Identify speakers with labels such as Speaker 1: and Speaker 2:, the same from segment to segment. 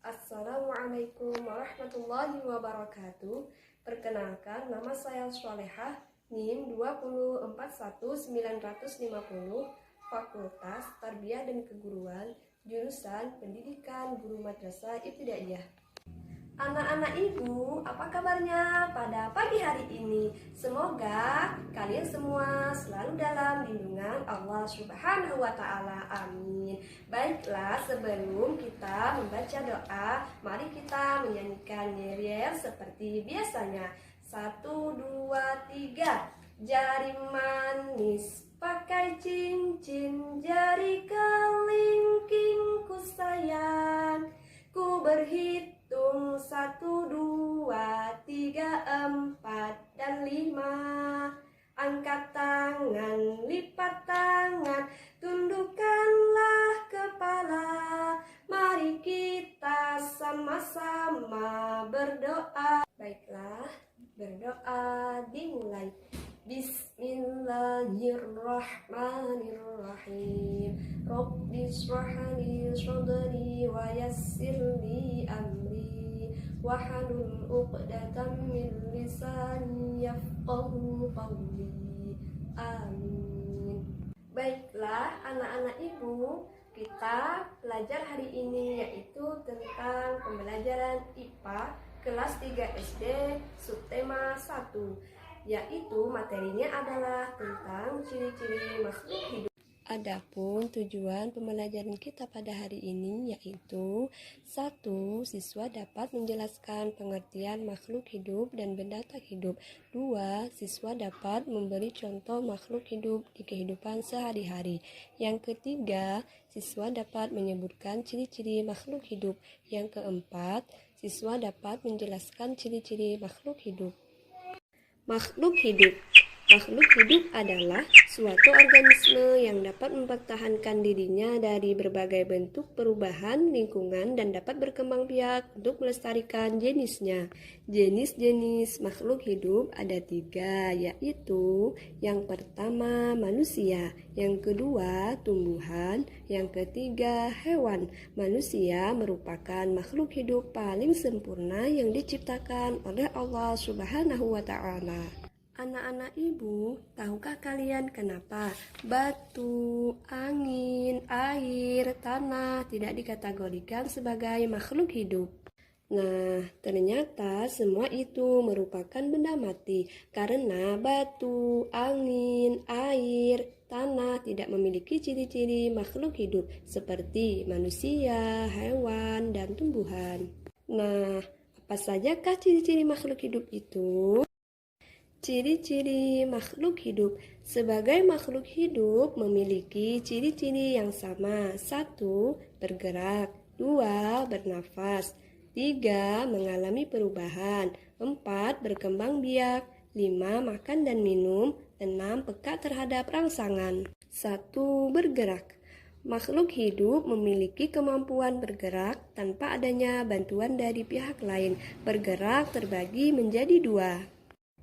Speaker 1: Assalamualaikum warahmatullahi wabarakatuh. Perkenalkan, nama saya Sholehah, NIM 241950, Fakultas Tarbiyah dan Keguruan, jurusan Pendidikan Guru Madrasah Ibtidaiyah. Anak-anak ibu, apa kabarnya pada pagi hari ini? Semoga kalian semua selalu dalam lindungan Allah Subhanahu wa Ta'ala. Amin. Baiklah, sebelum kita membaca doa, mari kita menyanyikan yel-yel seperti biasanya. 1, 2, 3. Jari manis pakai cincin, jari kelingking ku sayang, ku berhitung 1, 2, 3, 4, dan 5. Angkat tangan, lipat tangan, tundukkanlah kepala. Mari kita sama-sama berdoa. Baiklah, berdoa dimulai. Bismillahirrahmanirrahim. Rabbi shrah li sadri wa yassir li amri wahlul 'uqdatam min lisani yafqahu qawli. Amin. Baiklah anak-anak ibu, kita belajar hari ini yaitu tentang pembelajaran IPA kelas 3 SD subtema 1, yaitu materinya adalah tentang ciri-ciri makhluk hidup. Adapun tujuan pembelajaran kita pada hari ini yaitu 1. Siswa dapat menjelaskan pengertian makhluk hidup dan benda tak hidup. 2. Siswa dapat memberi contoh makhluk hidup di kehidupan sehari-hari. Yang ketiga, siswa dapat menyebutkan ciri-ciri makhluk hidup. Yang keempat, siswa dapat menjelaskan ciri-ciri makhluk hidup. Makhluk hidup. Makhluk hidup adalah suatu organisme yang dapat mempertahankan dirinya dari berbagai bentuk perubahan lingkungan dan dapat berkembang biak untuk melestarikan jenisnya. Jenis-jenis makhluk hidup ada 3, yaitu yang pertama manusia, yang kedua tumbuhan, yang ketiga hewan. Manusia merupakan makhluk hidup paling sempurna yang diciptakan oleh Allah Subhanahu wa Ta'ala. Anak-anak ibu, tahukah kalian kenapa batu, angin, air, tanah tidak dikategorikan sebagai makhluk hidup? Nah, ternyata semua itu merupakan benda mati karena batu, angin, air, tanah tidak memiliki ciri-ciri makhluk hidup seperti manusia, hewan, dan tumbuhan. Nah, apa sajakah ciri-ciri makhluk hidup itu? Ciri-ciri makhluk hidup. Sebagai makhluk hidup memiliki ciri-ciri yang sama. 1. Bergerak. 2. Bernafas. 3. Mengalami perubahan. 4. Berkembang biak. 5. Makan dan minum. 6. Peka terhadap rangsangan. 1. Bergerak. Makhluk hidup memiliki kemampuan bergerak tanpa adanya bantuan dari pihak lain. Bergerak terbagi menjadi 2.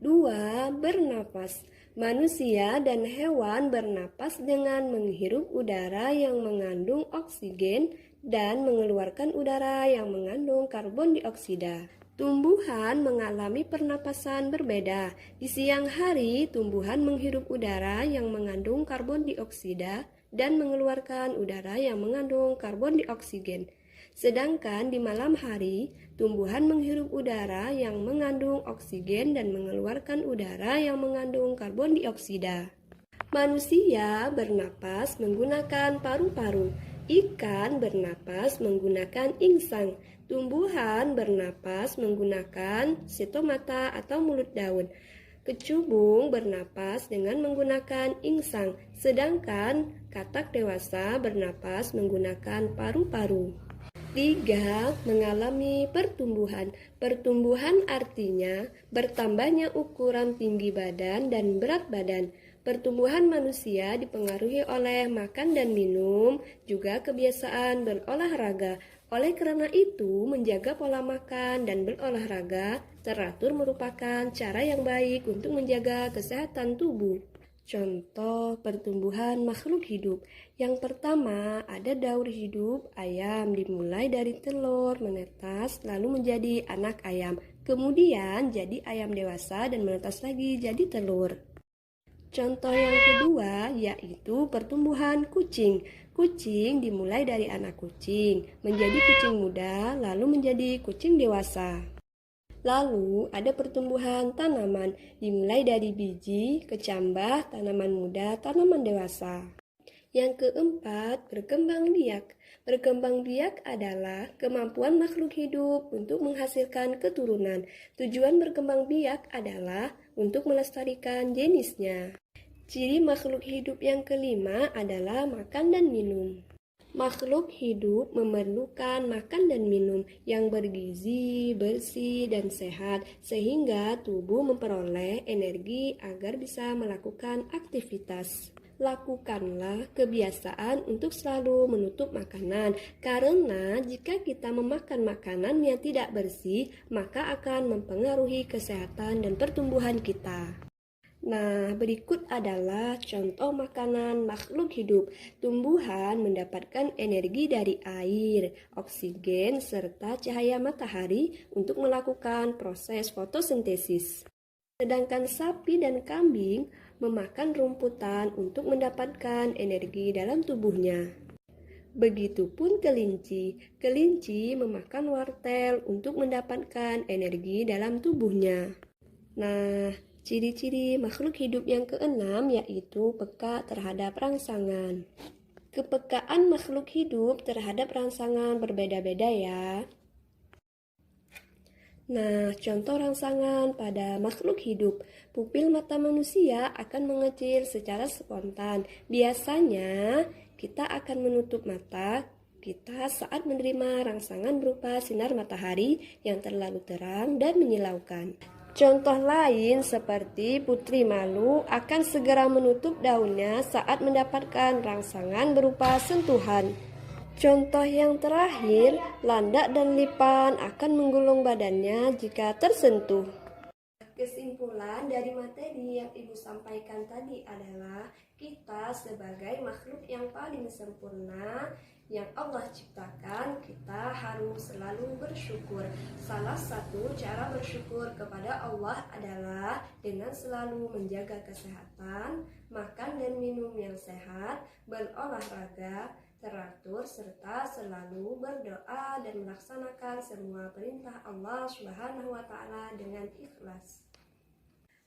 Speaker 1: 2. Bernapas. Manusia dan hewan bernapas dengan menghirup udara yang mengandung oksigen dan mengeluarkan udara yang mengandung karbon dioksida. Tumbuhan mengalami pernapasan berbeda. Di siang hari, tumbuhan menghirup udara yang mengandung karbon dioksida dan mengeluarkan udara yang mengandung karbon dioksigen. Sedangkan di malam hari, tumbuhan menghirup udara yang mengandung oksigen dan mengeluarkan udara yang mengandung karbon dioksida. Manusia bernapas menggunakan paru-paru. Ikan bernapas menggunakan insang. Tumbuhan bernapas menggunakan stomata atau mulut daun. Kecubung bernapas dengan menggunakan insang, sedangkan katak dewasa bernapas menggunakan paru-paru. 3. Mengalami pertumbuhan. Pertumbuhan artinya bertambahnya ukuran tinggi badan dan berat badan. Pertumbuhan manusia dipengaruhi oleh makan dan minum, juga kebiasaan berolahraga. Oleh karena itu, menjaga pola makan dan berolahraga teratur merupakan cara yang baik untuk menjaga kesehatan tubuh. Contoh pertumbuhan makhluk hidup. Yang pertama, ada daur hidup ayam dimulai dari telur, menetas, lalu menjadi anak ayam. Kemudian jadi ayam dewasa dan menetas lagi jadi telur. Contoh yang kedua yaitu pertumbuhan kucing. Kucing dimulai dari anak kucing, menjadi kucing muda, lalu menjadi kucing dewasa. Lalu ada pertumbuhan tanaman, dimulai dari biji, kecambah, tanaman muda, tanaman dewasa. Yang keempat, berkembang biak. Berkembang biak adalah kemampuan makhluk hidup untuk menghasilkan keturunan. Tujuan berkembang biak adalah untuk melestarikan jenisnya. Ciri makhluk hidup yang kelima adalah makan dan minum. Makhluk hidup memerlukan makan dan minum yang bergizi, bersih, dan sehat, sehingga tubuh memperoleh energi agar bisa melakukan aktivitas. Lakukanlah kebiasaan untuk selalu menutup makanan, karena jika kita memakan makanan yang tidak bersih, maka akan mempengaruhi kesehatan dan pertumbuhan kita. Nah, berikut adalah contoh makanan makhluk hidup. Tumbuhan mendapatkan energi dari air, oksigen, serta cahaya matahari untuk melakukan proses fotosintesis. Sedangkan sapi dan kambing memakan rumputan untuk mendapatkan energi dalam tubuhnya. Begitupun kelinci. Kelinci memakan wortel untuk mendapatkan energi dalam tubuhnya. Nah, ciri-ciri makhluk hidup yang keenam yaitu peka terhadap rangsangan. Kepekaan makhluk hidup terhadap rangsangan berbeda-beda ya. Nah, contoh rangsangan pada makhluk hidup. Pupil mata manusia akan mengecil secara spontan. Biasanya, kita akan menutup mata kita saat menerima rangsangan berupa sinar matahari yang terlalu terang dan menyilaukan. Contoh lain seperti putri malu akan segera menutup daunnya saat mendapatkan rangsangan berupa sentuhan. Contoh yang terakhir, landak dan lipan akan menggulung badannya jika tersentuh. Kesimpulan dari materi yang Ibu sampaikan tadi adalah kita sebagai makhluk yang paling sempurna yang Allah ciptakan, kita harus selalu bersyukur. Salah satu cara bersyukur kepada Allah adalah dengan selalu menjaga kesehatan, makan dan minum yang sehat, berolahraga teratur, serta selalu berdoa dan melaksanakan semua perintah Allah Subhanahu wa Ta'ala dengan ikhlas.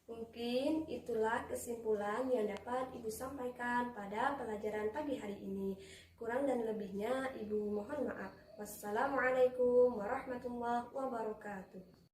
Speaker 1: Mungkin itulah kesimpulan yang dapat Ibu sampaikan pada pelajaran pagi hari ini. Kurang dan lebihnya Ibu mohon maaf. Wassalamualaikum warahmatullahi wabarakatuh.